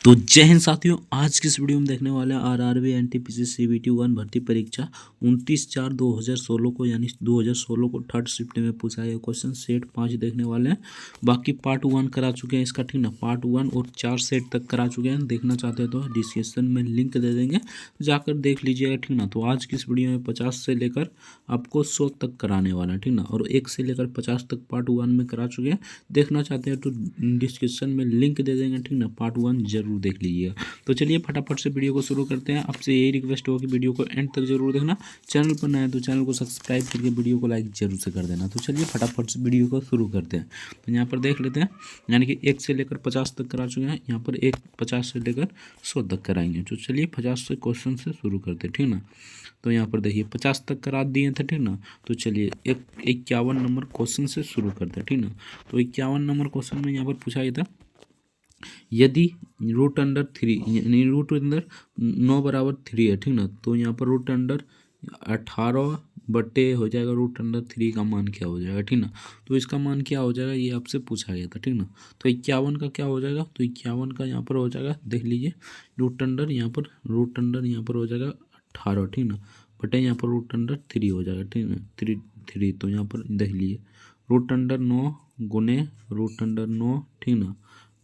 तो जय हिंद साथियों, आज की इस वीडियो में देखने वाले हैं आरआरबी एनटीपीसी सीबीटी 1 भर्ती परीक्षा 29/4/2016 को यानी 2016 को थर्ड शिफ्ट में पूछा गया क्वेश्चन सेट 5 देखने वाले हैं। बाकी पार्ट 1 करा चुके हैं इसका, ठीक ना। पार्ट 1 और 4 सेट तक करा चुके हैं। देखना चाहते हैं तो डिस्क्रिप्शन में लिंक दे देंगे, जाकर देख लीजिएगा, ठीक ना। तो आज की इस वीडियो में 50 से लेकर आपको 100 तक कराने वाला है, ठीक ना। और 1 से लेकर 50 तक पार्ट 1 में करा चुके हैं। देखना चाहते हैं तो डिस्क्रिप्शन में लिंक दे देंगे, ठीक ना। पार्ट 1 जरूर देख लीजिएगा। तो चलिए फटाफट से वीडियो को शुरू करते हैं। आपसे यही रिक्वेस्ट होगी वीडियो को एंड तक जरूर देखना। चैनल पर नया है तो चैनल को सब्सक्राइब करके वीडियो को लाइक जरूर से कर देना। तो चलिए फटाफट से वीडियो को शुरू करते हैं। तो यहाँ पर देख लेते हैं, यानी कि 1 से लेकर 50 तक करा चुके हैं। यहाँ पर 50 से लेकर 100 तक कराएंगे। तो चलिए 50 से क्वेश्चन से शुरू करते हैं, ठीक ना। तो यहाँ पर देखिए 50 तक करा दिए थे, ठीक ना। तो चलिए 51 नंबर क्वेश्चन से शुरू करते हैं, ठीक ना। तो 51 नंबर क्वेश्चन में यहाँ पर पूछा गया था, यदि रूट अंडर 3 यानी रूट अंडर 9 बराबर 3 है, ठीक ना। तो यहाँ पर रूट अंडर 18 बटे हो जाएगा रूट अंडर 3 का मान क्या हो जाएगा, ठीक ना। तो इसका मान क्या हो जाएगा ये आपसे पूछा गया था, ठीक ना। तो 51 का क्या हो जाएगा, तो 51 का यहाँ पर हो जाएगा, देख लीजिए, रूट अंडर यहाँ पर हो जाएगा 18, ठीक ना। बटे यहाँ पर रूट अंडर 3 हो जाएगा, ठीक ना। 3 तो यहाँ पर देख लीजिए रूट अंडर 9 गुने रूट अंडर 9, ठीक ना,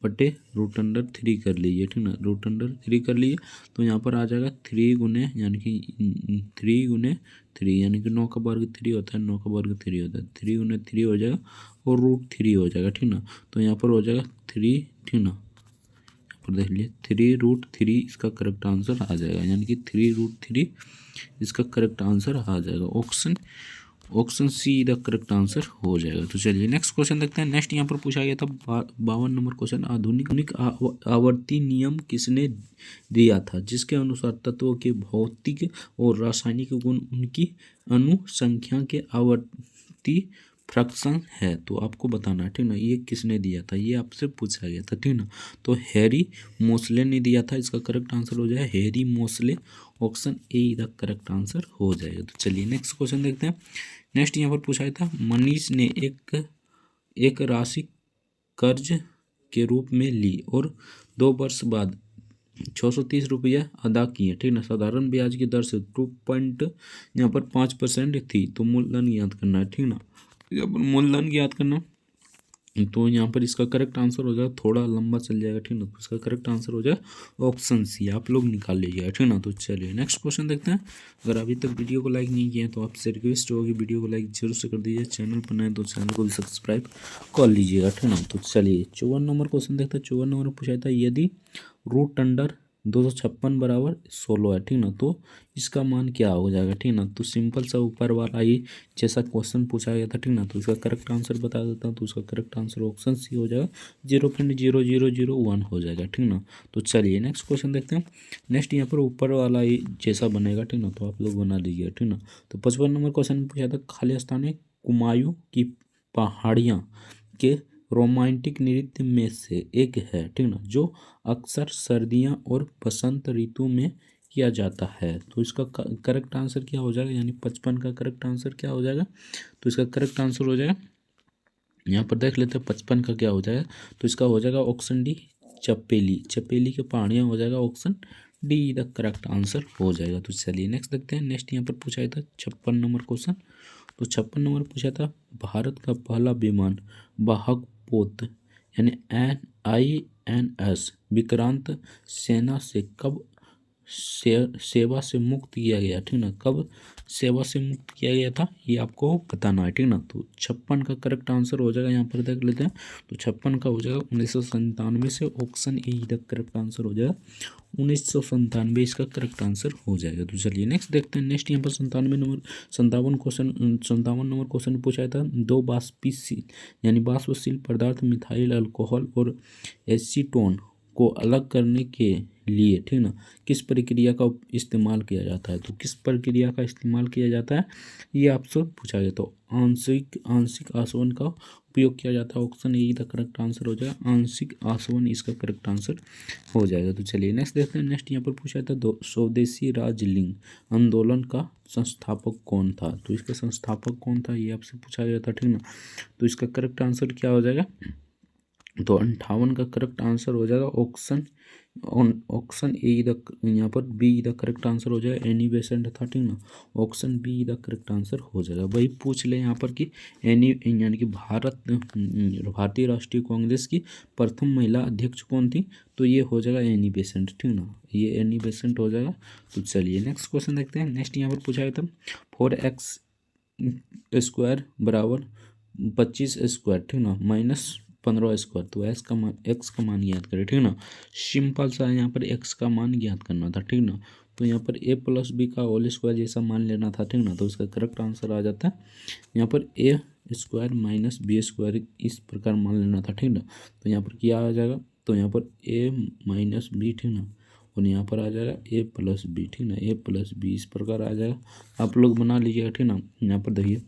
बटे रूट अंडर 3 कर लीजिए, ठीक ना। रूट अंडर 3 कर लिए तो यहाँ पर आ जाएगा 3 गुने यानी कि 3 गुने 3 यानी कि 9 का वर्ग 3 होता है, 9 का वर्ग 3 होता है, 3 गुने 3 हो जाएगा और रूट 3 हो जाएगा, ठीक ना। तो यहाँ पर हो जाएगा 3, ठीक ना। यहाँ पर देख लीजिए 3√3 इसका करेक्ट आंसर आ जाएगा, यानी कि 3√3 इसका करेक्ट आंसर आ जाएगा। Option C the correct answer हो जाएगा। तो चलिए नेक्स्ट क्वेश्चन देखते हैं। नेक्स्ट यहाँ पर पूछा गया था 52 नंबर क्वेश्चन, आधुनिक आवर्ती नियम किसने दिया था, जिसके अनुसार तत्वों के भौतिक और रासायनिक गुण उनकी अनुसंख्या के आवर्ती फ्रैक्शन है। तो आपको बताना है, ठीक ना, ये किसने दिया था, ये आपसे पूछा गया था, ठीक ना। तो हैरी मोसले ने दिया था, इसका करेक्ट आंसर हो जाएगा Harry Mosle. Option A the correct answer हो जाएगा। तो चलिए नेक्स्ट क्वेश्चन देखते हैं। नेक्स्ट यहाँ पर पूछा गया था, मनीष ने एक राशि कर्ज के रूप में ली और 2 वर्ष बाद 630 रुपया अदा किए, ठीक ना। साधारण ब्याज की दर से 2.5% थी। तो मूलधन ज्ञात करना है, ठीक ना। यहाँ पर मूलधन ज्ञात करना, तो यहाँ पर इसका करेक्ट आंसर हो जाएगा, थोड़ा लंबा चल जाएगा, ठीक ना। तो इसका करेक्ट आंसर हो जाएगा ऑप्शन सी, आप लोग निकाल लीजिएगा, ठीक ना। तो चलिए नेक्स्ट क्वेश्चन देखते हैं। अगर अभी तक वीडियो को लाइक नहीं किया है तो आपसे रिक्वेस्ट होगी वीडियो को लाइक जरूर से कर दीजिए। चैनल पर नए तो चैनल को भी सब्सक्राइब कर लीजिएगा, ठीक ना। तो चलिए 54 नंबर क्वेश्चन देखते हैं। 54 नंबर पूछा था, यदि रूट अंडर 256 बराबर 16 है, ठीक ना, तो इसका मान क्या हो जाएगा, ठीक ना। तो सिंपल सा ऊपर वाला ही जैसा क्वेश्चन पूछा गया था, ठीक ना। तो इसका करेक्ट आंसर बता देता हूँ। तो इसका करेक्ट आंसर ऑप्शन सी हो जाएगा, 0.0001 हो जाएगा, ठीक ना। तो चलिए नेक्स्ट क्वेश्चन देखते हैं। नेक्स्ट यहाँ पर ऊपर वाला ही जैसा बनेगा, ठीक ना, तो आप लोग बना लीजिए, ठीक ना। तो 55 नंबर क्वेश्चन में पूछा था, खालिस्तान कुमायूं की पहाड़ियाँ के रोमांटिक नृत्य में से एक है, ठीक ना, जो अक्सर सर्दियाँ और बसंत ऋतु में किया जाता है। तो इसका करेक्ट आंसर क्या हो जाएगा, यानी 55 का करेक्ट आंसर क्या हो जाएगा। तो इसका करेक्ट आंसर हो जाएगा, यहाँ पर देख लेते हैं 55 का क्या हो जाएगा। तो इसका हो जाएगा ऑप्शन डी, चपेली के पहाड़ियाँ हो जाएगा, option D the correct answer हो जाएगा। तो चलिए नेक्स्ट देखते हैं। नेक्स्ट यहाँ पर पूछा गया था 56 नंबर क्वेश्चन। तो 56 नंबर पूछा था, भारत का पहला विमान वाहक पोत यानी INS विक्रांत सेना से कब सेवा से मुक्त किया गया, ठीक ना। कब सेवा से मुक्त किया गया था ये आपको बताना है, ठीक ना। तो 56 का करेक्ट आंसर हो जाएगा, यहाँ पर देख लेते हैं। तो 56 का हो जाएगा 1997 से, option A the correct answer हो जाएगा 1997 इसका करेक्ट आंसर हो जाएगा। तो चलिए नेक्स्ट देखते हैं। नेक्स्ट यहाँ पर 57 नंबर क्वेश्चन पूछा था, दो बाष्पीशील यानी बाष्पशील पदार्थ मिथाइल अल्कोहल और एसीटोन को अलग करने के लिए, ठीक ना, किस प्रक्रिया का इस्तेमाल किया जाता है। तो किस प्रक्रिया का इस्तेमाल किया जाता है ये आपसे पूछा गया। तो आंशिक आसवन का उपयोग किया जाता है, option A the correct answer हो जाएगा, आंशिक आसवन इसका करेक्ट आंसर हो जाएगा। तो चलिए नेक्स्ट देखते हैं। नेक्स्ट यहाँ पर पूछा था, स्वदेशी राजलिंग आंदोलन का संस्थापक कौन था। तो इसका संस्थापक कौन था ये आपसे पूछा गया था, ठीक ना। तो इसका करेक्ट आंसर क्या हो जाएगा, तो 58 का करेक्ट आंसर हो जाएगा ऑप्शन ऑप्शन ए द, यहाँ पर बी द करेक्ट आंसर हो जाएगा एनी बेसेंट था, ठीक ना। Option B the correct answer हो जाएगा। वही पूछ ले यहाँ पर कि एनी यानी कि भारतीय राष्ट्रीय कांग्रेस की प्रथम महिला अध्यक्ष कौन थी, तो ये हो जाएगा एनी बेसेंट, ठीक ना, ये एनी बेसेंट हो जाएगा। तो चलिए नेक्स्ट क्वेश्चन देखते हैं। नेक्स्ट यहाँ पर पूछा गया था 4x स्क्वायर बराबर 25 स्क्वायर, ठीक ना, -15 स्क्वायर। तो एक्स का मान ज्ञात करें, ठीक ना। सिंपल सा यहाँ पर एक्स का मान ज्ञात करना था, ठीक ना। तो यहाँ पर ए प्लस बी का होल स्क्वायर जैसा मान लेना था, ठीक ना। तो इसका करेक्ट आंसर आ जाता है यहाँ पर ए स्क्वायर माइनस बी स्क्वायर, इस प्रकार मान लेना था, ठीक ना। तो यहाँ पर क्या आ जाएगा, तो यहाँ पर ए माइनस बी, ठीक ना, और यहाँ पर आ जाएगा ए प्लस बी, ठीक ना, ए प्लस बी इस प्रकार आ जाएगा। आप लोग बना लीजिएगा, ठीक ना। यहाँ पर देखिए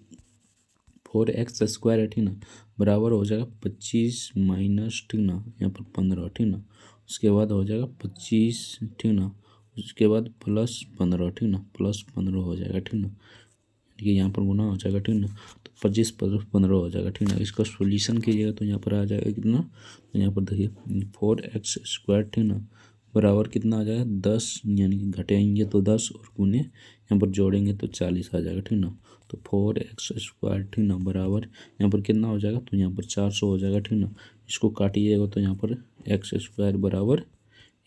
4x स्क्वायर है, ठीक ना, बराबर हो जाएगा 25 माइनस, ठीक ना, यहाँ पर 15, ठीक ना। उसके बाद हो जाएगा 25, ठीक ना, उसके बाद +15, ठीक ना, +15 हो जाएगा, ठीक ना। देखिए यहाँ पर गुना हो जाएगा, ठीक ना। तो 25 + 15 हो जाएगा, ठीक ना। इसका सॉल्यूशन कीजिएगा तो यहाँ पर आ जाएगा कितना, तो यहाँ पर देखिए 4x स्क्वायर, ठीक ना, बराबर कितना आ जाएगा 10, यानी कि घटाएंगे तो 10 और गुने यहाँ पर जोड़ेंगे तो 40 आ जाएगा, ठीक ना। तो 4x स्क्वायर, ठीक ना, बराबर यहाँ पर कितना हो जाएगा, तो यहाँ पर 400 हो जाएगा, ठीक ना। इसको काटिएगा तो यहाँ पर एक्स स्क्वायर बराबर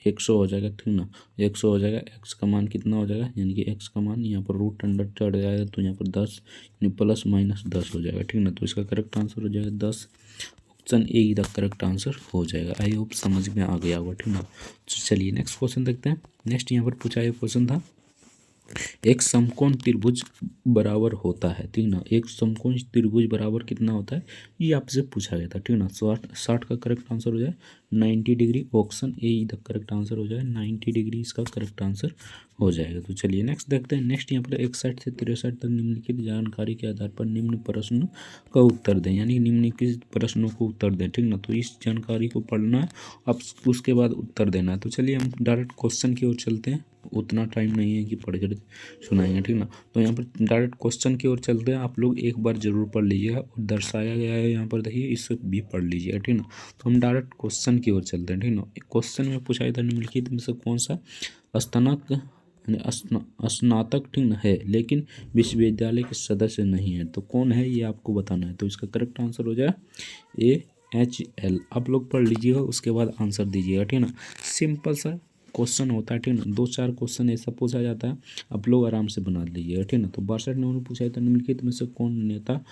100 हो जाएगा, ठीक ना। 100 हो जाएगा, एक्स का मान कितना हो जाएगा, यानी कि एक्स का मान यहाँ पर रूट अंडर चढ़ जाएगा तो यहाँ पर 10 यानी +-10 हो जाएगा, ठीक ना। तो इसका करेक्ट आंसर हो जाएगा 10। Option A the correct answer हो जाएगा। आई होप समझ में आ गया होगा, ठीक ना। तो चलिए नेक्स्ट क्वेश्चन देखते हैं। नेक्स्ट यहाँ पर पूछा गया क्वेश्चन था एक समकोण त्रिभुज बराबर होता है, ठीक ना। एक समकोण त्रिभुज बराबर कितना होता है, ये आपसे पूछा गया था, ठीक ना। 60 का करेक्ट आंसर हो जाए 90 degree. Option A the correct answer हो जाए 90 डिग्री, इसका करेक्ट आंसर हो जाएगा। तो चलिए नेक्स्ट देखते हैं। नेक्स्ट यहाँ पर 61 से 63 तक निम्नलिखित जानकारी के आधार पर निम्न प्रश्न का उत्तर दें, यानी निम्नलिखित प्रश्नों को उत्तर दें, ठीक ना। तो इस जानकारी को पढ़ना है, अब उसके बाद उत्तर देना है। तो चलिए हम डायरेक्ट क्वेश्चन की ओर चलते हैं, उतना टाइम नहीं है कि पढ़ कर सुनाएंगे, ठीक ना। तो यहाँ पर डायरेक्ट क्वेश्चन की ओर चलते हैं। आप लोग एक बार जरूर पढ़ लीजिएगा और दर्शाया गया है यहाँ पर देखिए, इसे भी पढ़ लीजिएगा, ठीक ना। तो हम डायरेक्ट क्वेश्चन की ओर चलते हैं, ठीक ना। क्वेश्चन में पूछा गया था निम्नलिखित में से कौन सा स्नातक, ठीक ना, है लेकिन विश्वविद्यालय के सदस्य नहीं है, तो कौन है ये आपको बताना है। तो इसका करेक्ट आंसर हो जाए AHL। आप लोग पढ़ लीजिएगा, उसके बाद आंसर दीजिएगा, ठीक ना। सिंपल सा क्वेश्चन होता है, ठीक ना। 2-4 क्वेश्चन ऐसा पूछा जाता है, आप लोग आराम से बना लीजिएगा, ठीक ना। तो 62 नंबर पूछा जाता है निम्नलिखित में से कौन नेता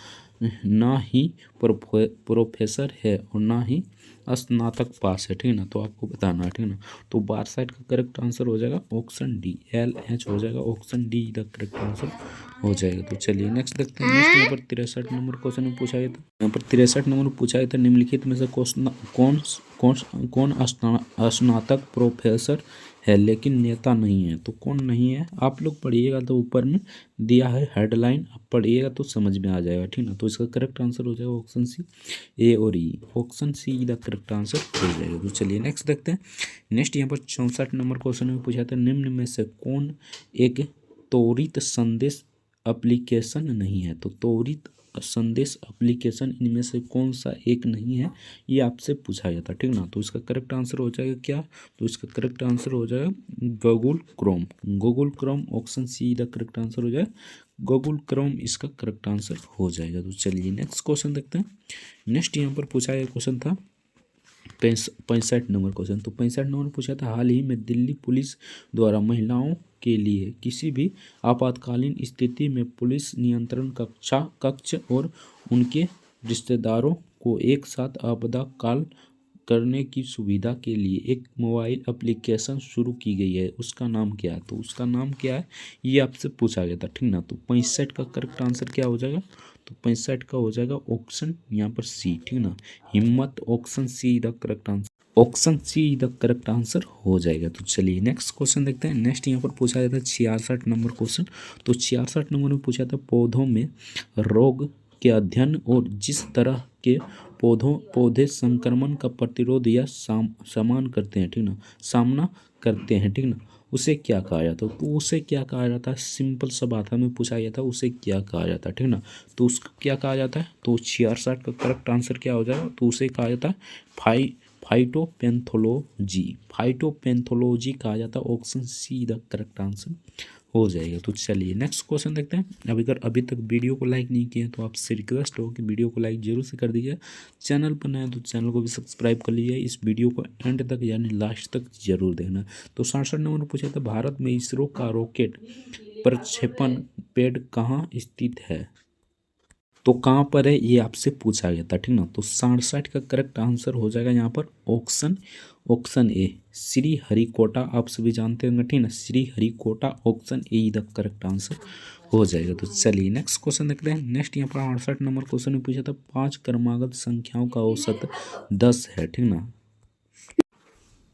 ना ही प्रोफेसर है और ना ही स्नातक पास है, ठीक ना। तो आपको बताना है, ठीक ना। तो 62 का करेक्ट आंसर हो जाएगा ऑप्शन डी, LH हो जाएगा। Option D the correct answer हो जाएगा। तो चलिए नेक्स्ट देखते हैं। नेक्स्ट यहाँ पर 63 नंबर क्वेश्चन में पूछा गया था, यहाँ पर 63 नंबर पूछा गया था निम्नलिखित में से कौन कौन स्नातक प्रोफेसर है लेकिन नेता नहीं है, तो कौन नहीं है। आप लोग पढ़िएगा तो ऊपर में दिया है हेडलाइन, आप पढ़िएगा तो समझ में आ जाएगा, ठीक ना। तो इसका करेक्ट आंसर हो जाएगा ऑप्शन सी, ए और E. Option C the correct answer हो जाएगा। तो चलिए नेक्स्ट देखते हैं। नेक्स्ट यहाँ पर 64 नंबर क्वेश्चन में पूछा था निम्न में से कौन एक त्वरित संदेश एप्लीकेशन नहीं है। तो त्वरित संदेश एप्लीकेशन इनमें से कौन सा एक नहीं है, ये आपसे पूछा गया था, ठीक ना। तो इसका करेक्ट आंसर हो जाएगा क्या, तो इसका करेक्ट आंसर हो जाएगा Google Chrome. Google Chrome, option C the correct answer हो जाए गूगल क्रोम, इसका करेक्ट आंसर हो जाएगा। तो चलिए नेक्स्ट क्वेश्चन देखते हैं। नेक्स्ट यहाँ पर पूछा गया क्वेश्चन था 65 नंबर क्वेश्चन। तो 65 नंबर पूछा था हाल ही में दिल्ली पुलिस द्वारा महिलाओं के लिए किसी भी आपातकालीन स्थिति में पुलिस नियंत्रण कक्ष और उनके रिश्तेदारों को एक साथ आपदा कॉल करने की सुविधा के लिए एक मोबाइल एप्लीकेशन शुरू की गई है, उसका नाम क्या है। तो उसका नाम क्या है ये आपसे पूछा गया था, ठीक ना। तो 65 का करेक्ट आंसर क्या हो जाएगा, तो 65 का हो जाएगा ऑप्शन यहाँ पर सी, ठीक ना, हिम्मत। Option C the correct answer, option C the correct answer हो जाएगा। तो चलिए नेक्स्ट क्वेश्चन देखते हैं। नेक्स्ट यहाँ पर पूछा जाता है 66 नंबर क्वेश्चन। तो 66 नंबर में पूछा था पौधों में रोग के अध्ययन और जिस तरह के पौधे संक्रमण का प्रतिरोध या सामना करते हैं, ठीक ना, सामना करते हैं, ठीक ना, उसे क्या कहा जाता है? तो उसे क्या कहा जाता है? सिंपल सा भाषा में पूछा गया था, उसे क्या कहा जाता है, ठीक ना। तो उसको क्या कहा जाता है? तो 66 का करेक्ट आंसर क्या हो जाएगा? तो उसे कहा जाता है फाइटोपैथोलॉजी कहा जाता है। Option C the correct answer हो जाएगा। तो चलिए नेक्स्ट क्वेश्चन देखते हैं। अभी तक वीडियो को लाइक नहीं किए तो आपसे रिक्वेस्ट हो कि वीडियो को लाइक जरूर से कर दीजिए। चैनल पर नए तो चैनल को भी सब्सक्राइब कर लीजिए। इस वीडियो को एंड तक यानी लास्ट तक जरूर देखना। तो 67 नंबर पूछा था, भारत में इसरो का रॉकेट प्रक्षेपण पैड कहाँ स्थित है? तो कहाँ पर है ये आपसे पूछा गया था, ठीक ना। तो 67 का करेक्ट आंसर हो जाएगा यहाँ पर ऑप्शन ए श्री हरिकोटा। आप सभी जानते होंगे, ठीक ना, Shri Harikota. Option A the correct answer हो जाएगा। तो चलिए नेक्स्ट क्वेश्चन देखते हैं। नेक्स्ट यहाँ पर 68 नंबर क्वेश्चन में पूछा था, 5 क्रमागत संख्याओं का औसत 10 है, ठीक ना।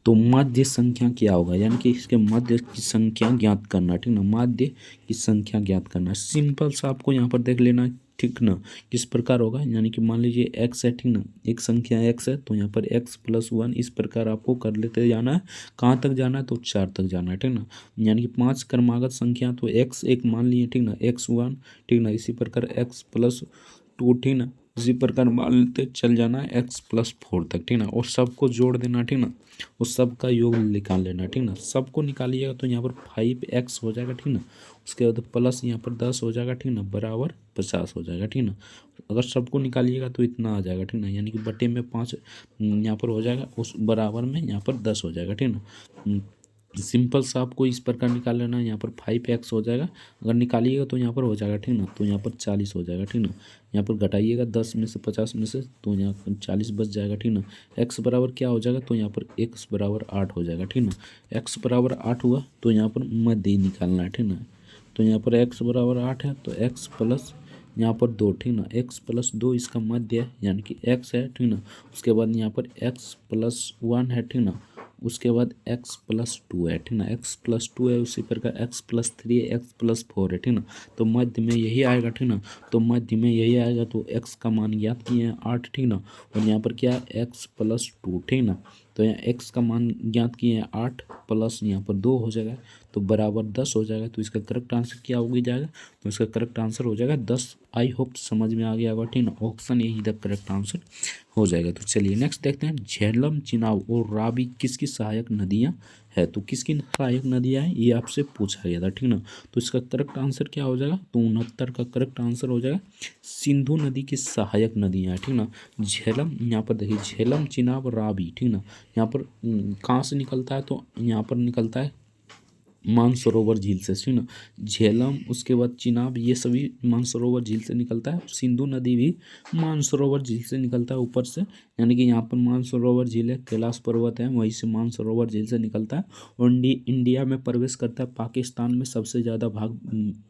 तो माध्य संख्या क्या होगा, यानी कि इसके माध्य की संख्या ज्ञात करना, ठीक ना, माध्य की संख्या ज्ञात करना। सिंपल सा आपको यहाँ पर देख लेना, ठीक ना, किस प्रकार होगा। यानी कि मान लीजिए x है, ठीक ना, एक संख्या x है, तो यहाँ पर x+1 इस प्रकार आपको कर लेते जाना है। कहाँ तक जाना है? तो 4 तक जाना है, ठीक ना। यानी कि 5 क्रमागत संख्या, तो x एक मान लिए, ठीक ना, x1, ठीक ना, इसी प्रकार x+2, ठीक ना, इसी प्रकार मान लेते चल जाना है x+4 तक, ठीक ना, और सबको जोड़ देना, ठीक ना, उस सब का योग निकाल लेना, ठीक ना। सबको निकालिएगा तो यहाँ पर 5x हो जाएगा, ठीक ना। उसके बाद प्लस यहाँ पर 10 हो जाएगा, ठीक ना, बराबर 50 हो जाएगा, ठीक ना। अगर सबको निकालिएगा तो इतना आ जाएगा, ठीक ना, यानी कि बटे में 5 यहाँ पर हो जाएगा, उस बराबर में यहाँ पर 10 हो जाएगा, ठीक ना। सिंपल सा आपको इस प्रकार निकाल लेना है। यहाँ पर 5x हो जाएगा, अगर निकालिएगा तो यहाँ पर हो जाएगा, ठीक ना, तो यहाँ पर 40 हो जाएगा, ठीक ना। यहाँ पर घटाइएगा 10 में से 50 में से, तो यहाँ पर 40 बच जाएगा, ठीक ना। x बराबर क्या हो जाएगा? तो यहाँ पर x बराबर 8 हो जाएगा, ठीक ना। x बराबर 8 हुआ तो यहाँ पर मध्य निकालना है, ठीक ना। तो यहाँ पर x बराबर 8 है, तो x प्लस यहाँ पर 2, ठीक ना, x+2 इसका मध्य है, यानी कि x है, ठीक ना। उसके बाद यहाँ पर x+1 है, ठीक ना। उसके बाद x+2 है, ठीक ना, x+2 है, उसी प्रकार x+3 है, x+4 है, ठीक ना। तो मध्य में यही आएगा, ठीक ना। तो मध्य में यही आएगा, तो x का मान ज्ञात किए हैं 8, ठीक ना। और यहाँ पर क्या है? x+2, ठीक ना। तो यहाँ x का मान ज्ञात किए हैं 8 प्लस यहाँ पर 2 हो जाएगा, तो बराबर 10 हो जाएगा। तो इसका करेक्ट आंसर क्या हो जाएगा? तो इसका करेक्ट आंसर हो जाएगा 10। आई होप समझ में आ गया होगा, ठीक ना। ऑप्शन यही द करेक्ट आंसर हो जाएगा। तो चलिए नेक्स्ट देखते हैं। झेलम, चिनाब और रावी किसकी सहायक नदियाँ है? तो किसकी सहायक नदियाँ हैं ये आपसे पूछा गया था, ठीक ना। तो इसका करेक्ट आंसर क्या हो जाएगा? तो 69 का करेक्ट आंसर हो जाएगा सिंधु नदी की सहायक नदियाँ हैं, ठीक ना। झेलम, यहाँ पर देखिए, झेलम, चिनाब, रावी, ठीक ना। यहाँ पर कहाँ से निकलता है? तो यहाँ पर निकलता है मानसरोवर झील से, ठीक ना। झेलम, उसके बाद चिनाब, ये सभी मानसरोवर झील से निकलता है। सिंधु नदी भी मानसरोवर झील से निकलता है ऊपर से, यानी कि यहाँ पर मानसरोवर झील है, कैलाश पर्वत है, वहीं से मानसरोवर झील से निकलता है और इंडिया में प्रवेश करता है। पाकिस्तान में सबसे ज़्यादा भाग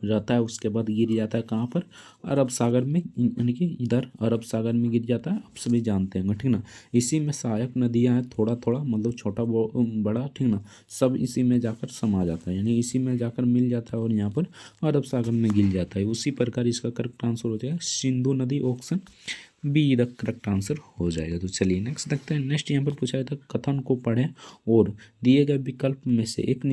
रहता है, उसके बाद गिर जाता है कहाँ पर? अरब सागर में, यानी कि इधर अरब सागर में गिर जाता है, आप सभी जानते हैं, ठीक ना। इसी में सहायक नदियाँ हैं, थोड़ा थोड़ा मतलब छोटा बड़ा, ठीक ना, सब इसी में जाकर समा जाता है, यानी इसी में जाकर मिल जाता है और यहाँ पर अरब सागर में गिर जाता है। उसी प्रकार इसका करेक्ट आंसर हो जाएगा सिंधु नदी। Option B the correct answer हो जाएगा। तो चलिए नेक्स्ट देखते हैं। नेक्स्ट यहाँ पर पूछा था, कथन को पढ़ें और दिए गए विकल्प में से एक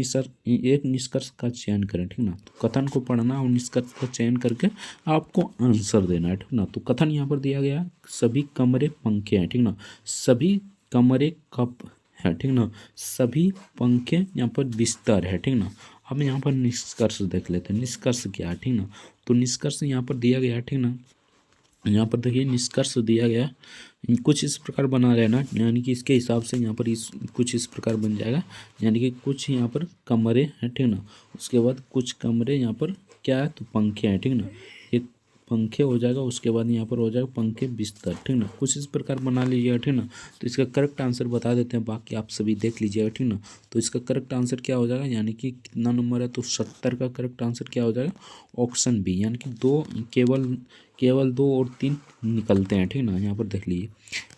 निष्कर्ष का चयन करें, ठीक ना। तो कथन को पढ़ना और निष्कर्ष का चयन करके आपको आंसर देना है, ठीक ना। तो कथन यहाँ पर दिया गया, सभी कमरे पंखे हैं, ठीक ना, सभी कमरे कप है, ठीक ना, सभी पंखे यहाँ पर बिस्तर है, ठीक ना। अब यहाँ पर निष्कर्ष देख लेते हैं, निष्कर्ष क्या है, ठीक ना। तो निष्कर्ष यहाँ पर दिया गया है, ठीक ना। यहाँ पर देखिए निष्कर्ष दिया गया कुछ इस प्रकार बना लेना, यानी कि इसके हिसाब से यहाँ पर कुछ इस प्रकार बन जाएगा, यानी कि कुछ यहाँ पर कमरे हैं, ठीक ना। उसके बाद कुछ कमरे यहाँ पर क्या है? तो पंखे हैं, ठीक ना। एक पंखे हो जाएगा, उसके बाद यहाँ पर हो जाएगा पंखे बिस्तर, ठीक ना। कुछ इस प्रकार बना लीजिएगा, ठीक ना। तो इसका करेक्ट आंसर बता देते हैं, बाकी आप सभी देख लीजिएगा, ठीक ना। तो इसका करेक्ट आंसर क्या हो जाएगा, यानी कि कितना नंबर है? तो 70 का करेक्ट आंसर क्या हो जाएगा? ऑप्शन बी, यानी कि दो केवल केवल 2 और 3 निकलते हैं, ठीक ना। यहाँ पर देख लीजिए,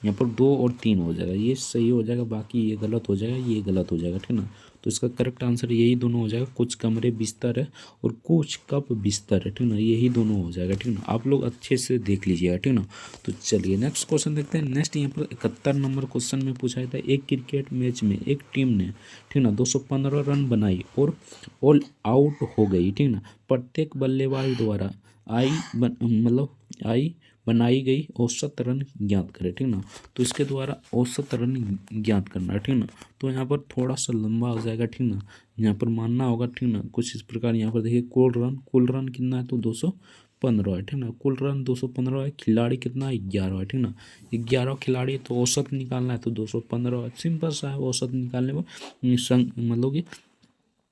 यहाँ पर 2 और 3 हो जाएगा, ये सही हो जाएगा, बाकी ये गलत हो जाएगा, ये गलत हो जाएगा, ठीक ना। तो इसका करेक्ट आंसर यही दोनों हो जाएगा, कुछ कमरे बिस्तर है और कुछ कप बिस्तर है, ठीक ना, यही दोनों हो जाएगा, ठीक ना। आप लोग अच्छे से देख लीजिएगा, ठीक ना। तो चलिए नेक्स्ट क्वेश्चन देखते हैं। नेक्स्ट यहाँ पर 71 नंबर क्वेश्चन में पूछा था, एक क्रिकेट मैच में एक टीम ने, ठीक ना, 215 रन बनाई और ऑल आउट हो गई, ठीक ना। प्रत्येक बल्लेबाज द्वारा आई बनाई गई औसत रन ज्ञात करें, ठीक ना। तो इसके द्वारा औसत रन ज्ञात करना है, ठीक ना। तो यहाँ पर थोड़ा सा लंबा हो जाएगा, ठीक ना, यहाँ पर मानना होगा, ठीक ना। कुछ इस प्रकार यहाँ पर देखिए, कुल रन कितना है तो 215 है, ठीक ना। कुल रन 215 है, खिलाड़ी कितना है 11 है, ठीक ना। 11 खिलाड़ी, तो औसत निकालना है तो 215 है। सिंपल सा है, औसत निकालने में मतलब कि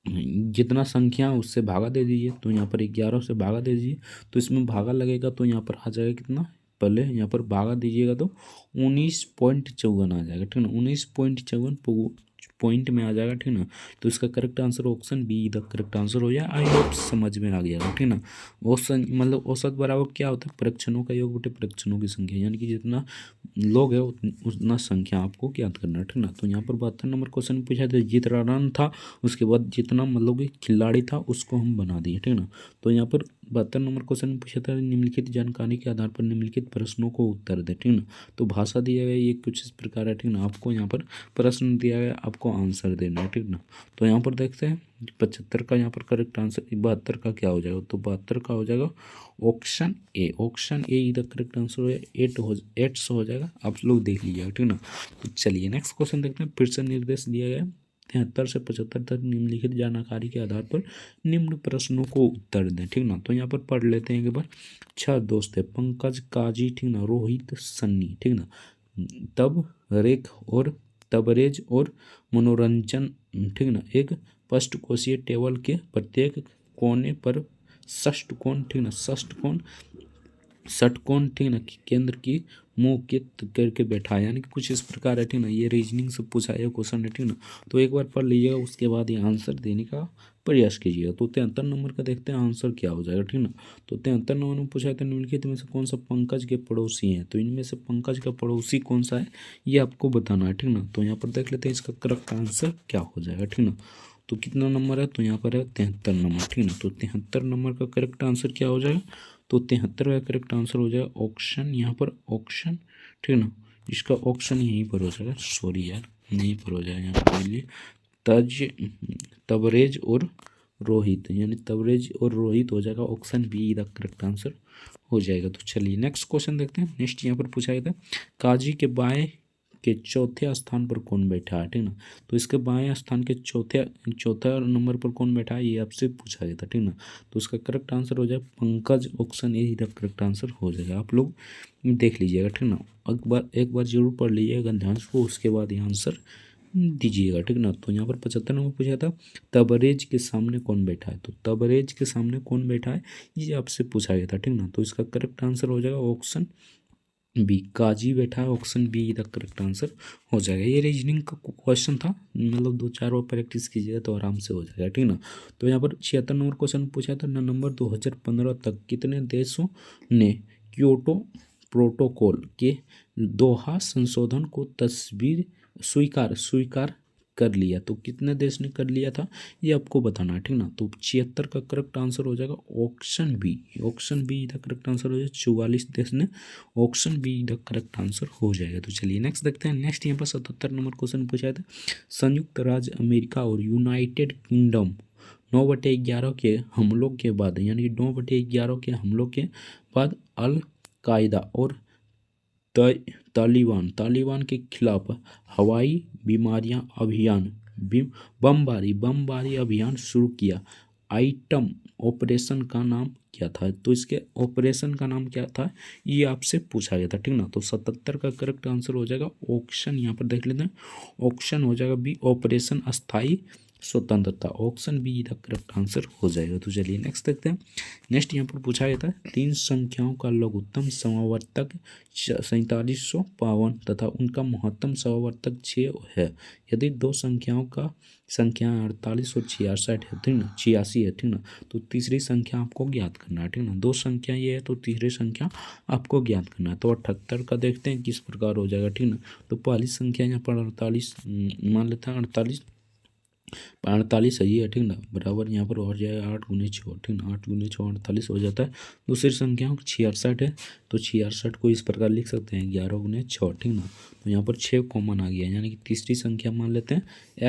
जितना संख्या है उससे भागा दे दीजिए, तो यहाँ पर 11 से भागा दे दीजिए, तो इसमें भागा लगेगा तो यहाँ पर आ जाएगा कितना, पहले यहाँ पर भागा दीजिएगा तो 19.54 आ जाएगा, ठीक ना। 19.54 पॉइंट में आ जाएगा, ठीक ना। तो इसका correct answer option B the correct answer हो जाए। आई होप समझ में आ गया, ठीक ना। औसत मतलब औसत बराबर क्या होता है, परीक्षणों का योग बटे परीक्षणों की संख्या, यानी कि जितना लोग है उतना संख्या आपको याद करना है, ठीक ना। तो यहाँ पर 72 नंबर क्वेश्चन पूछा था, जितना रन था उसके बाद जितना मतलब कि खिलाड़ी था उसको हम बना दिए, ठीक ना। तो यहाँ पर 72 नंबर क्वेश्चन पूछा था, निम्नलिखित जानकारी के आधार पर निम्नलिखित प्रश्नों को उत्तर दे, ठीक ना। तो भाषा दिया गया ये कुछ इस प्रकार है, ठीक ना। आपको यहाँ पर प्रश्न दिया गया, आपको आंसर देना है, ठीक ना। तो यहाँ पर देखते हैं 75 का यहाँ पर करेक्ट आंसर, 72 का क्या हो जाएगा, तो 72 का हो जाएगा ऑप्शन ए। ऑप्शन ए इधर करेक्ट आंसर हो जाएगा, 8 हो जाएगा, आप लोग देख लीजिएगा, ठीक ना। तो चलिए नेक्स्ट क्वेश्चन देखते हैं। फिर से निर्देश दिया गया 73 से 75 तक निम्नलिखित जानकारी के आधार पर निम्न प्रश्नों को उत्तर दें, ठीक ना। तो यहाँ पर पढ़ लेते हैं एक बार। 6 दोस्त है, पंकज, काजी, ठीक ना, रोहित, सन्नी, ठीक ना। तब रेख और तबरेज और मनोरंजन, ठीक ना। एक पष्टकोशीय टेबल के प्रत्येक कोने पर षष्ठकोण, ठीक ना, षटकोण, ठीक ना, केंद्र की मुंह के करके बैठा है, यानी कि कुछ इस प्रकार है, ठीक ना। ये रीजनिंग से पूछा है क्वेश्चन है, ठीक ना। तो एक बार पढ़ लीजिएगा, उसके बाद ये आंसर देने का प्रयास कीजिएगा। तो 73 नंबर का देखते हैं आंसर क्या हो जाएगा, ठीक ना। तो 73 नंबर में पूछा है, तो निम्नलिखित में से कौन सा पंकज के पड़ोसी हैं, तो इनमें से पंकज का पड़ोसी कौन सा है ये आपको बताना है, ठीक ना। तो यहाँ पर देख लेते हैं इसका करेक्ट आंसर क्या हो जाएगा, ठीक ना। तो कितना नंबर है, तो यहाँ पर है 73 नंबर, ठीक ना। तो 73 नंबर का करेक्ट आंसर क्या हो जाएगा, तो 73 का करेक्ट आंसर हो जाएगा ऑप्शन, यहाँ पर ऑप्शन, ठीक ना। इसका ऑप्शन यहीं पर हो जाएगा, सॉरी यार, यहीं पर हो जाएगा, यहाँ पर लिए तबरेज और रोहित, यानी तबरेज और रोहित हो जाएगा, option B the correct answer हो जाएगा। तो चलिए नेक्स्ट क्वेश्चन देखते हैं। नेक्स्ट यहाँ पर पूछा गया था, काजी के बाएं के चौथे स्थान पर कौन बैठा है, ठीक ना। तो इसके बाएं स्थान के चौथा नंबर पर कौन बैठा है ये आपसे पूछा गया था, ठीक ना। तो उसका करेक्ट आंसर हो जाए पंकज, ऑप्शन ए इधर करेक्ट आंसर हो जाएगा। आप लोग देख लीजिएगा, ठीक ना। एक बार जरूर पढ़ लीजिएगा ध्यान से, उसके बाद ये आंसर दीजिएगा, ठीक ना। तो यहाँ पर 75 नंबर पूछा था, तबरेज के सामने कौन बैठा है, तो तबरेज के सामने कौन बैठा है ये आपसे पूछा गया था, ठीक ना। तो इसका करेक्ट आंसर हो जाएगा ऑप्शन बी, काजी बैठा है, option B the correct answer हो जाएगा। ये रीजनिंग का क्वेश्चन था, मतलब 2-4 बार प्रैक्टिस कीजिएगा तो आराम से हो जाएगा, ठीक ना। तो यहाँ पर 76 नंबर क्वेश्चन पूछा था, नवंबर 2015 तक कितने देशों ने क्योटो प्रोटोकॉल के दोहा संशोधन को स्वीकार कर लिया, तो कितने देश ने कर लिया था ये आपको बताना है, ठीक ना। तो 76 का करेक्ट आंसर हो जाएगा option B, option B the correct answer हो जाएगा, 44 देश ने, option B the correct answer हो जाएगा। तो चलिए नेक्स्ट देखते हैं। नेक्स्ट यहाँ पर 77 नंबर क्वेश्चन पूछा था, संयुक्त राज्य अमेरिका और यूनाइटेड किंगडम 9/11 के हमलों के बाद, यानी कि 9/11 के हमलों के बाद अल कायदा और तालिबान के खिलाफ हवाई बीमारियां अभियान बमबारी अभियान शुरू किया। आइटम ऑपरेशन का नाम क्या था, तो इसके ऑपरेशन का नाम क्या था ये आपसे पूछा गया था, ठीक ना। तो 77 का करेक्ट आंसर हो जाएगा ऑप्शन, यहाँ पर देख लेते हैं, ऑप्शन हो जाएगा बी, ऑपरेशन अस्थाई स्वतंत्रता। Option B the correct answer हो जाएगा। तो चलिए नेक्स्ट देखते हैं। नेक्स्ट यहाँ पर पूछा गया था 3 संख्याओं का लघुत्तम समवर्तक 4752 तथा उनका महत्तम समवर्तक 6 है। यदि दो संख्याओं का संख्या 48 और 66 है, ठीक ना, 86 है, ठीक ना, तो तीसरी संख्या आपको ज्ञात करना है, ठीक ना। दो संख्या ये है तो तीसरी संख्या आपको ज्ञात करना है। तो 78 का देखते हैं किस प्रकार हो जाएगा, ठीक ना। तो पहली संख्या यहाँ पर 48 मान लेते हैं, 48 सही है, ठीक ना, बराबर यहाँ पर हो जाएगा 8 गुने 6, ठीक ना, 8 गुने 6 48 हो जाता है। दूसरी संख्या 66 है, तो 66 को इस प्रकार लिख सकते हैं 11 गुने 6, ठीक ना। तो यहाँ पर 6 कॉमन आ गया, यानी कि तीसरी संख्या मान लेते हैं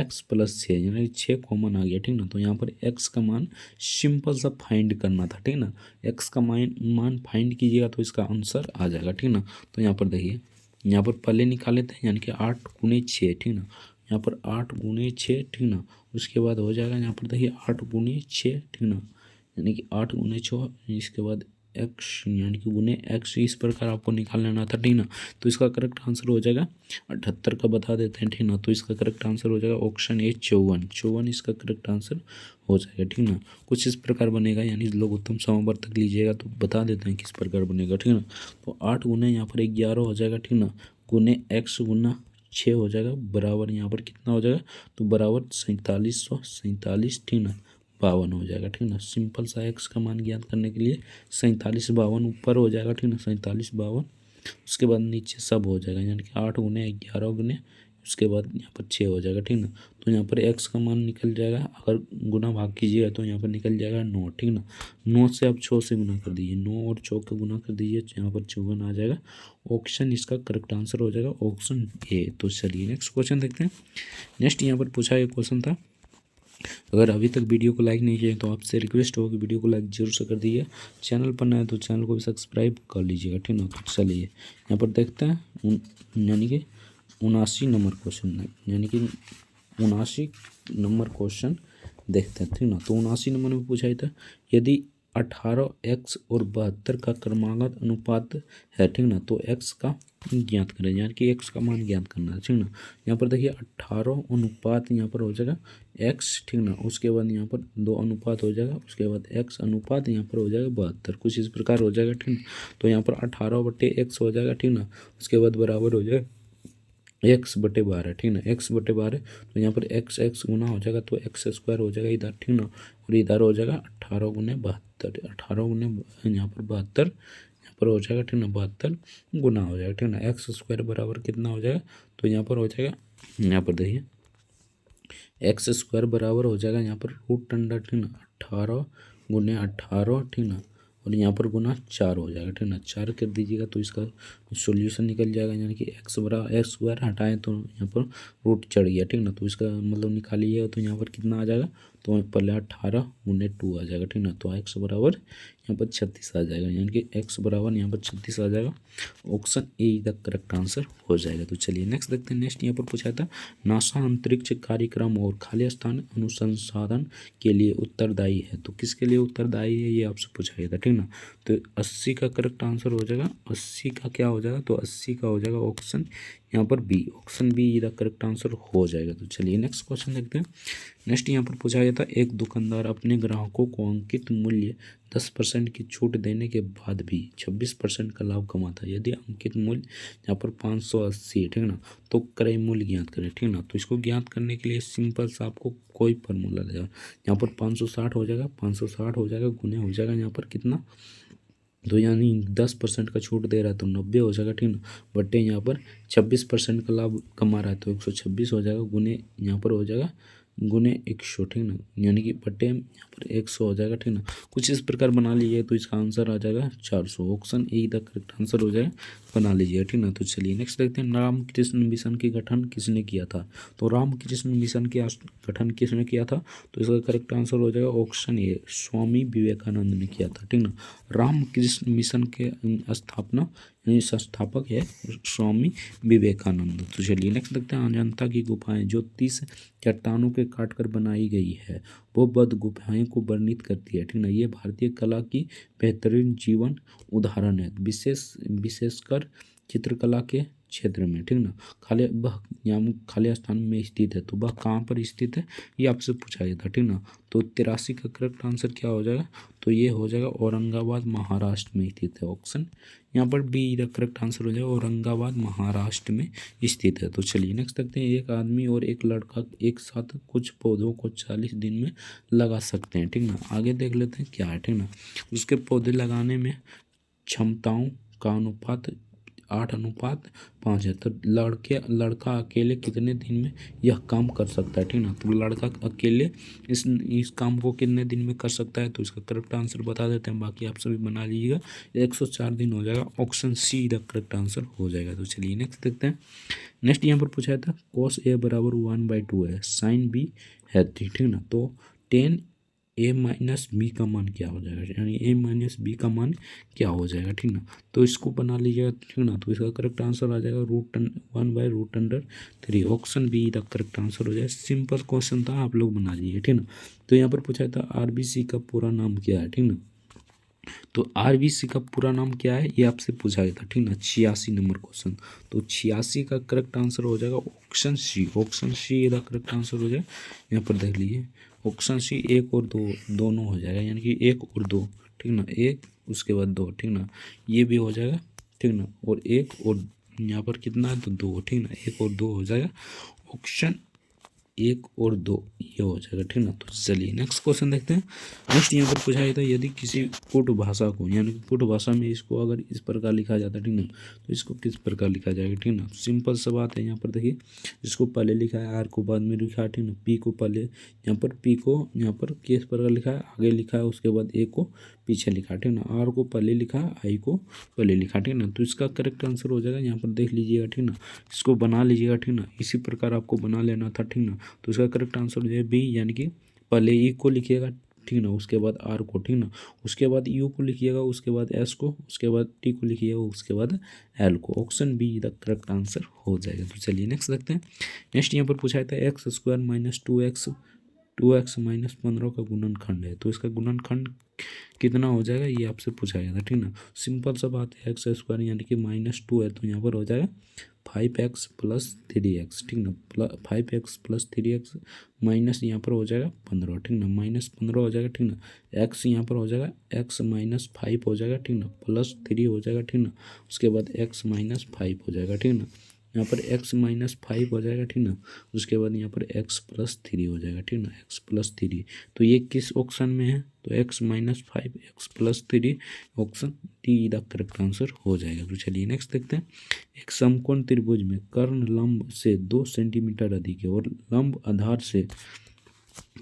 x + 6, यानी कि 6 कॉमन आ गया, ठीक ना। तो यहाँ पर x का मान सिंपल सा फाइंड करना था, ठीक ना। x का मान फाइंड कीजिएगा तो इसका आंसर आ जाएगा, ठीक ना। तो यहाँ पर देखिए, यहाँ पर पहले निकाल लेते हैं, यानी कि 8 गुने 6, ठीक ना। यहाँ पर 8 गुने 6, ठीक ना। उसके बाद हो जाएगा यहाँ पर देखिए 8 गुने 6, ठीक ना, यानी कि 8 गुने 6, इसके बाद x यानी कि गुने x, इस प्रकार आपको निकाल लेना था, ठीक ना। तो इसका करेक्ट आंसर हो जाएगा 78 का बता देते हैं, ठीक ना। तो इसका करेक्ट आंसर हो जाएगा ऑप्शन ए 54 इसका करेक्ट आंसर हो जाएगा, ठीक ना। कुछ इस प्रकार बनेगा, यानी लघुत्तम समवर्तक लीजिएगा तो बता देते हैं किस प्रकार बनेगा, ठीक ना। तो 8 गुने यहाँ पर 11 हो जाएगा, ठीक ना, गुने x गुना 6 हो जाएगा, बराबर यहाँ पर कितना हो जाएगा, तो बराबर 4747, ठीक ना, 52 हो जाएगा, ठीक ना। सिंपल सा x का मान ज्ञात करने के लिए 47 52 ऊपर हो जाएगा, ठीक ना, 47 52, उसके बाद नीचे सब हो जाएगा, यानी कि 8 गुने 11 गुने, उसके बाद यहाँ पर 6 हो जाएगा, ठीक ना। तो यहाँ पर x का मान निकल जाएगा, अगर गुना भाग कीजिएगा तो यहाँ पर निकल जाएगा 9, ठीक ना। 9 से आप 6 से गुना कर दीजिए, 9 और 6 का गुना कर दीजिए, यहाँ पर 54 आ जाएगा। ऑप्शन इसका करेक्ट आंसर हो जाएगा ऑप्शन ए। तो चलिए नेक्स्ट क्वेश्चन देखते हैं। नेक्स्ट यहाँ पर पूछा एक क्वेश्चन था, अगर अभी तक वीडियो को लाइक नहीं किया तो आपसे रिक्वेस्ट होगी वीडियो को लाइक जरूर से कर दीजिए। चैनल पर नया है तो चैनल को भी सब्सक्राइब कर लीजिएगा, ठीक ना। तो चलिए यहाँ पर देखते हैं, यानी कि 79 नंबर क्वेश्चन है, यानी कि 79 नंबर क्वेश्चन देखते हैं, ठीक ना। तो 79 नंबर में पूछा था, यदि 18x और 72 का क्रमागत अनुपात है, ठीक ना, तो x का ज्ञात करें, यानी कि x का मान ज्ञात करना है, ठीक ना। यहाँ पर देखिए 18 अनुपात यहाँ पर हो जाएगा x, ठीक ना, उसके बाद यहाँ पर 2 अनुपात हो जाएगा, उसके बाद x अनुपात यहाँ पर हो जाएगा 72, कुछ इस प्रकार हो जाएगा, ठीक ना। तो यहाँ पर 18/x हो जाएगा, ठीक ना, उसके बाद बराबर हो जाएगा x/12, ठीक ना, x/12। तो यहाँ पर x गुना हो जाएगा तो x² हो जाएगा इधर, ठीक ना, और इधर हो जाएगा 18 गुने 72, 18 गुने यहाँ पर 72, यहाँ पर हो जाएगा, ठीक ना, 72 गुना हो जाएगा, ठीक ना। x² बराबर कितना हो जाएगा, तो यहाँ पर हो जाएगा, यहाँ पर देखिए x² बराबर हो जाएगा यहाँ पर √अंडर, ठीक ना, 18 गुने 18, ठीक ना, और यहाँ पर गुना 4 हो जाएगा, ठीक ना। 4 कर दीजिएगा तो इसका सॉल्यूशन निकल जाएगा, यानी कि x² हटाएं तो यहाँ पर रूट चढ़ गया, ठीक ना। तो इसका मतलब निकालिएगा तो यहाँ पर कितना आ जाएगा, तो पहले 18 गुने 2 आ जाएगा, ठीक ना। तो x बराबर यहाँ पर 36 आ जाएगा, यानी कि x बराबर यहाँ पर 36 आ जाएगा। Option A the correct answer हो जाएगा। तो चलिए नेक्स्ट देखते हैं। नेक्स्ट यहाँ पर पूछा था, नासा अंतरिक्ष कार्यक्रम और खाली स्थान अनुसंधान के लिए उत्तरदायी है, तो किसके लिए उत्तरदायी है ये आपसे पूछा गया था, ठीक ना। तो 80 का करेक्ट आंसर हो जाएगा, 80 का क्या हो जाएगा, तो 80 का हो जाएगा ऑप्शन यहाँ पर B, option B the correct answer हो जाएगा। तो चलिए नेक्स्ट क्वेश्चन देखते हैं। नेक्स्ट यहाँ पर पूछा गया था, एक दुकानदार अपने ग्राहकों को अंकित मूल्य 10% की छूट देने के बाद भी 26% का लाभ कमाता है। यदि अंकित मूल्य यहाँ पर 580 है, ठीक ना, तो क्रय मूल्य ज्ञात करें, ठीक ना। तो इसको ज्ञात करने के लिए सिंपल सा आपको कोई फार्मूला लगेगा, यहाँ पर 560 हो जाएगा, 560 हो जाएगा, गुने हो जाएगा यहाँ पर कितना, तो यानी 10% का छूट दे रहा है तो 90 हो जाएगा, ठीक ना, बटे यहाँ पर 26% का लाभ कमा रहा है तो 126 हो जाएगा, गुने यहाँ पर हो जाएगा गुने 100, ठीक ना, यानी कि बटे यहाँ पर 100 हो जाएगा, ठीक ना। कुछ इस प्रकार बना लीजिए तो इसका आंसर आ जाएगा 400, option A the correct answer हो जाएगा, बना लीजिए, ठीक ना। तो चलिए नेक्स्ट देखते हैं, रामकृष्ण मिशन की गठन किसने किया था, तो रामकृष्ण मिशन के गठन किसने किया था, तो इसका करेक्ट आंसर हो जाएगा ऑप्शन ए, स्वामी विवेकानंद ने किया था, ठीक ना। रामकृष्ण मिशन के स्थापना यानी संस्थापक है स्वामी विवेकानंद। तो चलिए नेक्स्ट देखते हैं, अजंता की गुफाएं जो 30 चट्टानों के काटकर बनाई गई है वो बौद्ध गुफाएं को वर्णित करती है, ठीक ना। ये भारतीय कला की बेहतरीन जीवन उदाहरण है, विशेषकर चित्रकला के क्षेत्र में, ठीक ना। खाली वह यहाँ खाली स्थान में स्थित है, तो वह कहाँ पर स्थित है ये आपसे पूछा गया था, ठीक ना। तो 83 का करेक्ट आंसर क्या हो जाएगा, तो ये हो जाएगा औरंगाबाद महाराष्ट्र में स्थित है। ऑप्शन यहाँ पर बी द करेक्ट आंसर हो जाएगा, औरंगाबाद महाराष्ट्र में स्थित है। तो चलिए नेक्स्ट देखते हैं, एक आदमी और एक लड़का एक साथ कुछ पौधों को 40 दिन में लगा सकते हैं, ठीक ना। आगे देख लेते हैं क्या है, ठीक ना। उसके पौधे लगाने में क्षमताओं का अनुपात 8:5 है। तो लड़का अकेले कितने दिन में यह काम कर सकता है, ठीक ना। तो लड़का अकेले इस काम को कितने दिन में कर सकता है, तो इसका करेक्ट आंसर बता देते हैं, बाकी आप सभी बना लीजिएगा। 104 दिन हो जाएगा, option C the correct answer हो जाएगा। तो चलिए नेक्स्ट देखते हैं। नेक्स्ट यहाँ पर पूछा था cos A बराबर 1/2 है, साइन B है, ठीक ना। तो tan A माइनस बी का मान क्या हो जाएगा, यानी A माइनस बी का मान क्या हो जाएगा, ठीक ना। तो इसको बना लीजिएगा, ठीक ना। तो इसका करेक्ट आंसर आ जाएगा √1/√3। Option B the correct answer हो जाएगा। सिंपल क्वेश्चन था, आप लोग बना लीजिए, ठीक ना। तो यहाँ पर पूछा था RBC का पूरा नाम क्या है, ठीक ना। तो RBC का पूरा नाम क्या है ये आपसे पूछा गया था, ठीक ना। 86 नंबर क्वेश्चन। तो 86 का करेक्ट आंसर हो जाएगा option C. Option C the correct answer हो जाएगा। यहाँ पर देख लीजिए, ऑप्शन सी 1 और 2 दोनों हो जाएगा, यानी कि 1 और 2, ठीक ना। 1 उसके बाद 2, ठीक ना, ये भी हो जाएगा, ठीक ना। और 1 और यहाँ पर कितना है, तो 2, ठीक ना। 1 और 2 हो जाएगा, ऑप्शन 1 और 2 ये हो जाएगा, ठीक ना। तो चलिए नेक्स्ट क्वेश्चन देखते हैं। नेक्स्ट यहाँ पर पूछा जाता है, यदि किसी पुट भाषा को, यानी कि पुट भाषा में इसको अगर इस प्रकार लिखा जाता है, ठीक ना, तो इसको किस प्रकार लिखा जाएगा, ठीक ना। सिंपल सा बात है, यहाँ पर देखिए, इसको पहले लिखा है, आर को बाद में लिखा है, ठीक ना। पी को पहले, यहाँ पर पी को यहाँ पर किस प्रकार लिखा है, आगे लिखा है, उसके बाद ए को पीछे लिखा है, ठीक ना। आर को पहले लिखा है, आई को पहले लिखा, ठीक ना। तो इसका करेक्ट आंसर हो जाएगा, यहाँ पर देख लीजिएगा, ठीक ना। इसको बना लीजिएगा, ठीक ना। इसी प्रकार आपको बना लेना था, ठीक ना। तो इसका करेक्ट आंसर हो जाएगा बी, यानी कि पहले ई को लिखिएगा, ठीक ना, उसके बाद आर को, ठीक ना, उसके बाद यू को लिखिएगा, उसके बाद एस को, उसके बाद टी को लिखिएगा, उसके बाद एल को। Option B the correct answer हो जाएगा। तो चलिए नेक्स्ट देखते हैं। नेक्स्ट यहाँ पर पूछा था x² माइनस 2x माइनस 15 का गुणनखंड है, तो इसका गुणनखंड कितना हो जाएगा ये आपसे पूछा गया था, ठीक ना। सिंपल सा बात है, x² यानी कि -2 है, तो यहाँ पर हो जाएगा 5x + 3x, ठीक ना। 5x + 3x माइनस यहाँ पर हो जाएगा 15, ठीक ना। -15 हो जाएगा, ठीक ना। x यहाँ पर हो जाएगा x - 5 हो जाएगा, ठीक ना, +3 हो जाएगा, ठीक ना। उसके बाद x - 5 हो जाएगा, ठीक ना। यहाँ पर x - 5 हो जाएगा, ठीक ना। उसके बाद यहाँ पर x + 3 हो जाएगा, ठीक ना, x + 3। तो ये किस ऑप्शन में है, तो x - 5 x + 3, option D the correct answer हो जाएगा। तो चलिए नेक्स्ट देखते हैं। एक समकोण त्रिभुज में कर्ण लंब से 2 सेंटीमीटर अधिक है और लंब आधार से,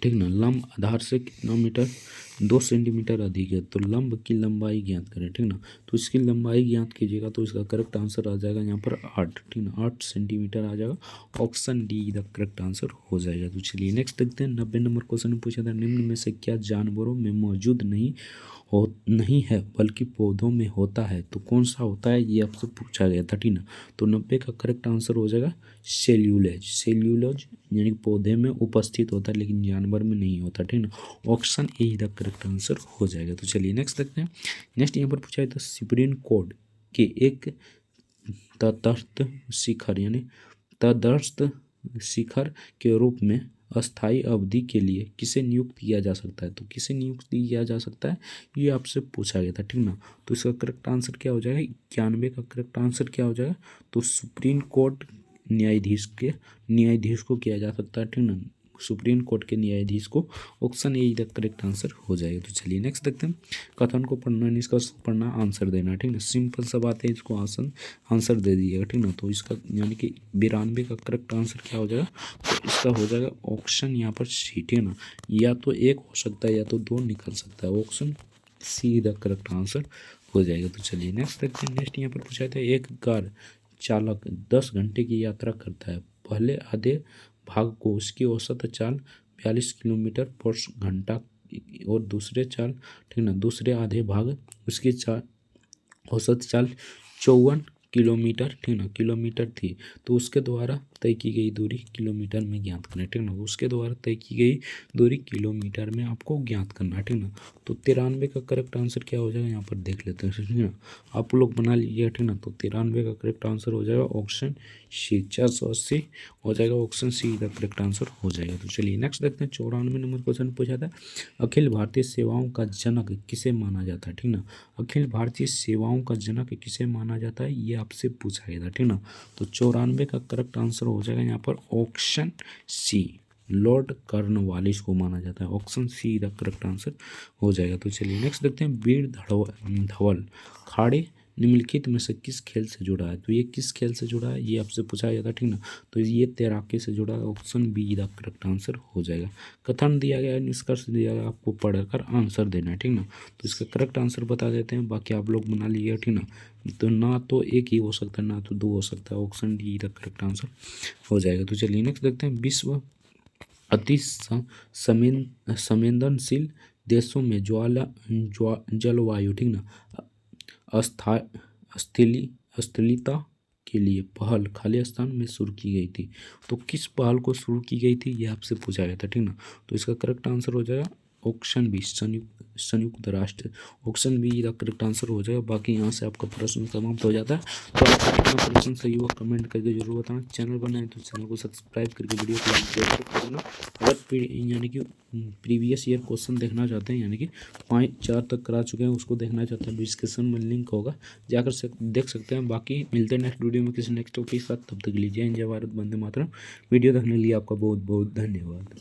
ठीक ना, लंब आधार से कितना मीटर, 2 सेंटीमीटर अधिक है, तो लंब की लंबाई ज्ञात करें, ठीक ना। तो इसकी लंबाई ज्ञात कीजिएगा, तो इसका करेक्ट आंसर आ जाएगा यहाँ पर 8, ठीक ना, 8 सेंटीमीटर आ जाएगा। Option D the correct answer हो जाएगा। तो चलिए नेक्स्ट देखते हैं। 90 नंबर क्वेश्चन में पूछा था, निम्न में से क्या जानवरों में मौजूद नहीं है बल्कि पौधों में होता है, तो कौन सा होता है ये आपसे पूछा गया था, ठीक ना। तो 90 का करेक्ट आंसर हो जाएगा सेल्यूलोज, यानी पौधे में उपस्थित होता है लेकिन जानवर में नहीं होता, ठीक ना। Option A the correct answer हो जाएगा। तो चलिए नेक्स्ट देखते हैं। नेक्स्ट यहाँ पर पूछा है, तो सुप्रीम कोर्ट के एक तटस्थ शिखर, यानी तटस्थ शिखर के रूप में अस्थायी अवधि के लिए किसे नियुक्त किया जा सकता है, तो किसे नियुक्त किया जा सकता है ये आपसे पूछा गया था, ठीक ना। तो इसका करेक्ट आंसर क्या हो जाएगा, 91 का करेक्ट आंसर क्या हो जाएगा, तो सुप्रीम कोर्ट न्यायाधीश को किया जा सकता है, ठीक ना। सुप्रीम कोर्ट के न्यायाधीश को, option A the correct answer हो जाएगा। तो चलिए नेक्स्ट देखते हैं। कथन को पढ़ना, निष्कर्ष पढ़ना, आंसर देना, ठीक ना। सिंपल सा बात है, इसको आंसर दे दीजिएगा, ठीक ना। तो इसका यानी कि 92 का करेक्ट आंसर क्या हो जाएगा, तो इसका हो जाएगा ऑप्शन यहाँ पर सी, ठीक ना। या तो 1 हो सकता है या तो 2 निकल सकता है, option C the correct answer हो जाएगा। तो चलिए नेक्स्ट देखते हैं। नेक्स्ट यहाँ पर पूछा था, एक कार चालक 10 घंटे की यात्रा करता है, पहले आधे भाग को उसकी औसत चाल 42 किलोमीटर पर घंटा और दूसरे चाल, ठीक ना, दूसरे आधे भाग उसकी औसत चाल 54 किलोमीटर, ठीक ना, किलोमीटर थी, तो उसके द्वारा तय की गई दूरी किलोमीटर में ज्ञात करना है, ठीक ना। उसके द्वारा तय की गई दूरी किलोमीटर में आपको ज्ञात करना है, ठीक ना। तो 93 का करेक्ट आंसर क्या हो जाएगा यहाँ पर देख लेते हैं, ठीक ना। आप लोग बना लीजिए, ठीक ना। तो 93 का करेक्ट आंसर हो जाएगा ऑप्शन सी, 480 हो जाएगा, ऑप्शन सी का करेक्ट आंसर हो जाएगा। तो चलिए नेक्स्ट देखते हैं। 94 नंबर क्वेश्चन पूछा था, अखिल भारतीय सेवाओं का जनक किसे माना जाता है, ठीक ना। अखिल भारतीय सेवाओं का जनक किसे माना जाता है, ये आपसे पूछा गया था, ठीक ना। तो 94 का करेक्ट आंसर हो जाएगा यहाँ पर ऑप्शन सी, लॉर्ड कॉर्नवालिस को माना जाता है, option C the correct answer हो जाएगा। तो चलिए नेक्स्ट देखते हैं। वीर धवल खाड़े निम्नलिखित में से किस खेल से जुड़ा है, तो ये किस खेल से जुड़ा है ये आपसे पूछा गया था, ठीक ना। तो ये तैराकी से जुड़ा है, option B the correct answer हो जाएगा। कथन दिया गया है, निष्कर्ष दिया गया, आपको पढ़कर आंसर देना है, ठीक ना। तो इसका करेक्ट आंसर बता देते हैं, बाकी आप लोग बना लीजिए, ठीक ना। तो ना तो एक ही हो सकता है, ना तो दो हो सकता है, option D the correct answer हो जाएगा। तो चलिए नेक्स्ट देखते हैं। विश्व अति संवेदनशील देशों में जलवायु, ठीक ना, अस्थिरता के लिए पहल खाली स्थान में शुरू की गई थी। तो किस पहल को शुरू की गई थी ये आपसे पूछा गया था, ठीक ना। तो इसका करेक्ट आंसर हो जाएगा ऑप्शन बी, संयुक्त राष्ट्र, ऑप्शन बी का करेक्ट आंसर हो जाएगा। बाकी यहाँ से आपका प्रश्न समाप्त हो जाता है। तो आपका कितना प्रश्न सही हुआ कमेंट करके जरूर बताना। चैनल पर नए तो चैनल को सब्सक्राइब करके वीडियो को लाइक जरूर करना। अगर यानी कि प्रीवियस ईयर क्वेश्चन देखना चाहते हैं, यानी कि 5-4 तक करा चुके हैं, उसको देखना चाहते हैं, डिस्क्रिप्शन में लिंक होगा, जाकर देख सकते हैं। बाकी मिलते हैं नेक्स्ट वीडियो में किसी नेक्स्ट टॉपिक के साथ। तब तक के लिए जय हिंद, जय भारत, वंदे मातरम। वीडियो देखने के लिए आपका बहुत बहुत धन्यवाद।